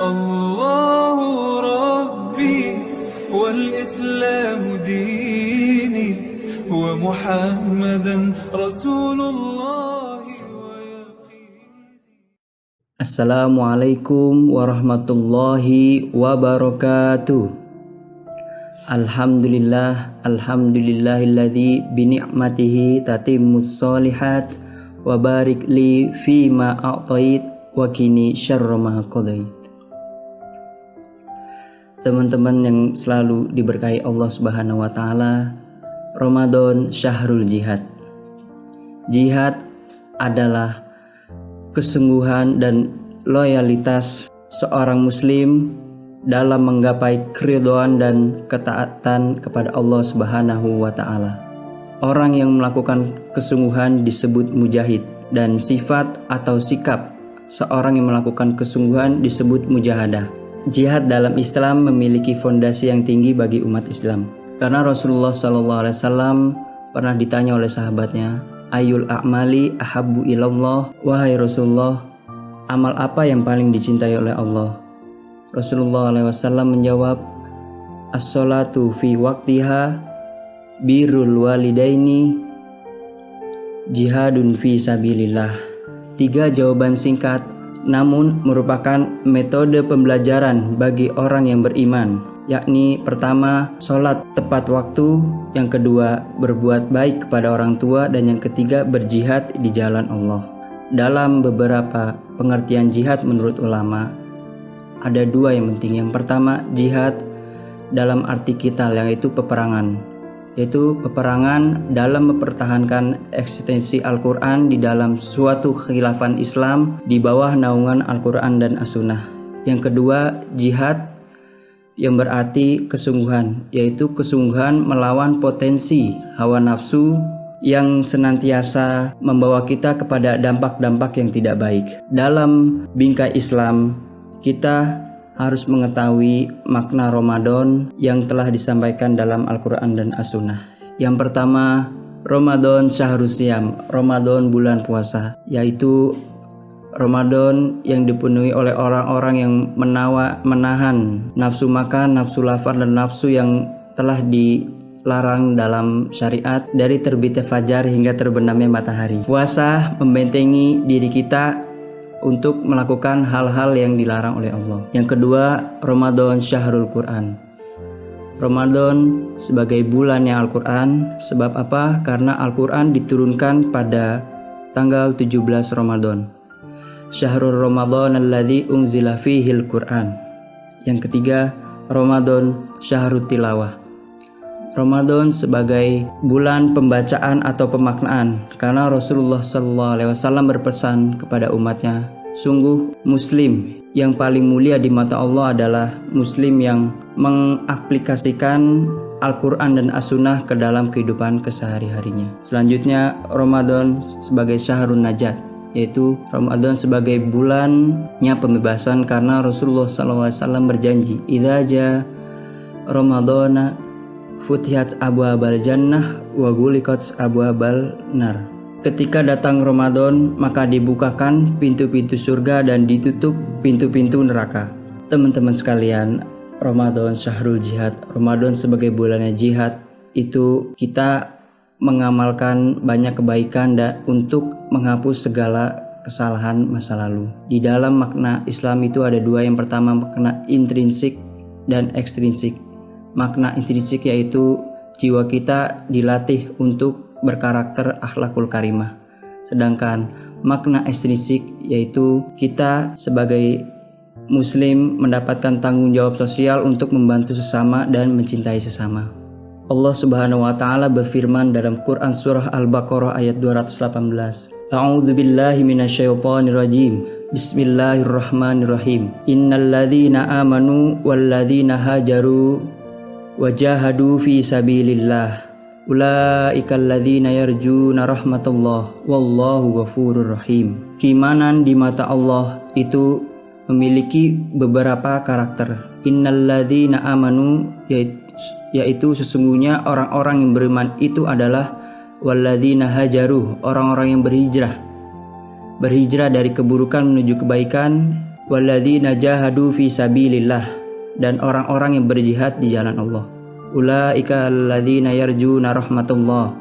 الله ربي والإسلام ديني ومحمدا رسول الله Assalamualaikum warahmatullahi wabarakatuh. Alhamdulillahilladzi bini'matihi tatimmus sholihat wa barik li fima a'tait wa qini syarra ma qadait. Teman-teman yang selalu diberkahi Allah Subhanahu wa taala, Ramadan syahrul jihad. Jihad adalah kesungguhan dan loyalitas seorang muslim dalam menggapai keridhaan dan ketaatan kepada Allah Subhanahu wa taala. Orang yang melakukan kesungguhan disebut mujahid, dan sifat atau sikap seorang yang melakukan kesungguhan disebut mujahadah. Jihad dalam Islam memiliki fondasi yang tinggi bagi umat Islam. Karena Rasulullah SAW pernah ditanya oleh sahabatnya, Ayul a'mali ahabbu ilallah, wahai Rasulullah, amal apa yang paling dicintai oleh Allah? Rasulullah SAW menjawab, as-salatu fi waktiha, birrul walidaini, jihadun fi sabilillah. 3 jawaban singkat, namun merupakan metode pembelajaran bagi orang yang beriman, yakni pertama, sholat tepat waktu, yang kedua, berbuat baik kepada orang tua, dan yang ketiga, berjihad di jalan Allah. Dalam beberapa pengertian jihad menurut ulama, ada 2 yang penting. Yang pertama, jihad dalam arti kita, yaitu peperangan, yaitu peperangan dalam mempertahankan eksistensi Al-Quran di dalam suatu khilafan Islam di bawah naungan Al-Quran dan As-Sunnah. Yang kedua, jihad yang berarti kesungguhan, yaitu kesungguhan melawan potensi hawa nafsu yang senantiasa membawa kita kepada dampak-dampak yang tidak baik. Dalam bingkai Islam, kita harus mengetahui makna Ramadan yang telah disampaikan dalam Al-Quran dan As-Sunnah. Yang pertama, Ramadan syahrus siyam, Ramadan bulan puasa, yaitu Ramadan yang dipenuhi oleh orang-orang yang menahan nafsu makan, nafsu lapar, dan nafsu yang telah dilarang dalam syariat dari terbitnya fajar hingga terbenamnya matahari. Puasa membentengi diri kita untuk melakukan hal-hal yang dilarang oleh Allah. Yang kedua, Ramadan syahrul Quran. Ramadan sebagai bulannya Al-Quran. Sebab apa? Karena Al-Quran diturunkan pada tanggal 17 Ramadan. Syahrul Ramadan alladzi unzila fihil Quran. Yang ketiga, Ramadan syahrul tilawah. Ramadan sebagai bulan pembacaan atau pemaknaan, karena Rasulullah SAW berpesan kepada umatnya, sungguh muslim yang paling mulia di mata Allah adalah muslim yang mengaplikasikan Al-Quran dan As-Sunnah ke dalam kehidupan kesehari-harinya. Selanjutnya, Ramadan sebagai syahrul najat, yaitu Ramadan sebagai bulannya pembebasan, karena Rasulullah SAW berjanji, idza jaa Ramadana futihat abwaabal jannah wa ghuliqat abwaabal nar. Ketika datang Ramadan, maka dibukakan pintu-pintu surga dan ditutup pintu-pintu neraka. Teman-teman sekalian, Ramadan syahrul jihad, Ramadan sebagai bulannya jihad, itu kita mengamalkan banyak kebaikan dan untuk menghapus segala kesalahan masa lalu. Di dalam makna Islam itu ada 2. Yang pertama, makna intrinsik dan ekstrinsik. Makna intrinsik yaitu jiwa kita dilatih untuk berkarakter akhlakul karimah. Sedangkan makna ekstrinsik yaitu kita sebagai muslim mendapatkan tanggung jawab sosial untuk membantu sesama dan mencintai sesama. Allah Subhanahu wa taala berfirman dalam Quran surah Al-Baqarah ayat 218. A'udzu billahi minasyaitonir rajim. Bismillahirrahmanirrahim. Innalladzina amanu walladzina hajaru wajahadu fi sabilillah ulaikal ladzina yarjuna rahmatullah wallahu ghafurur rahim. Keimanan di mata Allah itu memiliki beberapa karakter. Innalladzina amanu, yaitu sesungguhnya orang-orang yang beriman itu adalah walladzina hajaru, orang-orang yang berhijrah dari keburukan menuju kebaikan, walladzina jahadu fi sabilillah, dan orang-orang yang berjihad di jalan Allah. Ulaika alladzina yarjuna rahmatullah,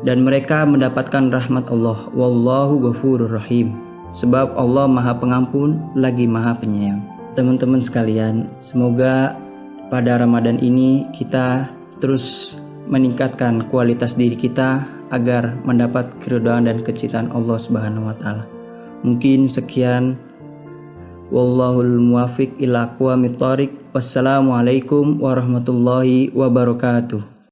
dan mereka mendapatkan rahmat Allah. Wallahu ghafurur rahim, sebab Allah Maha Pengampun lagi Maha Penyayang. Teman-teman sekalian, semoga pada Ramadan ini kita terus meningkatkan kualitas diri kita agar mendapat keridhaan dan kecintaan Allah Subhanahu wa taala. Mungkin sekian, wallahul muwaffiq ila aqwamit thoriq. Wassalamualaikum warahmatullahi wabarakatuh.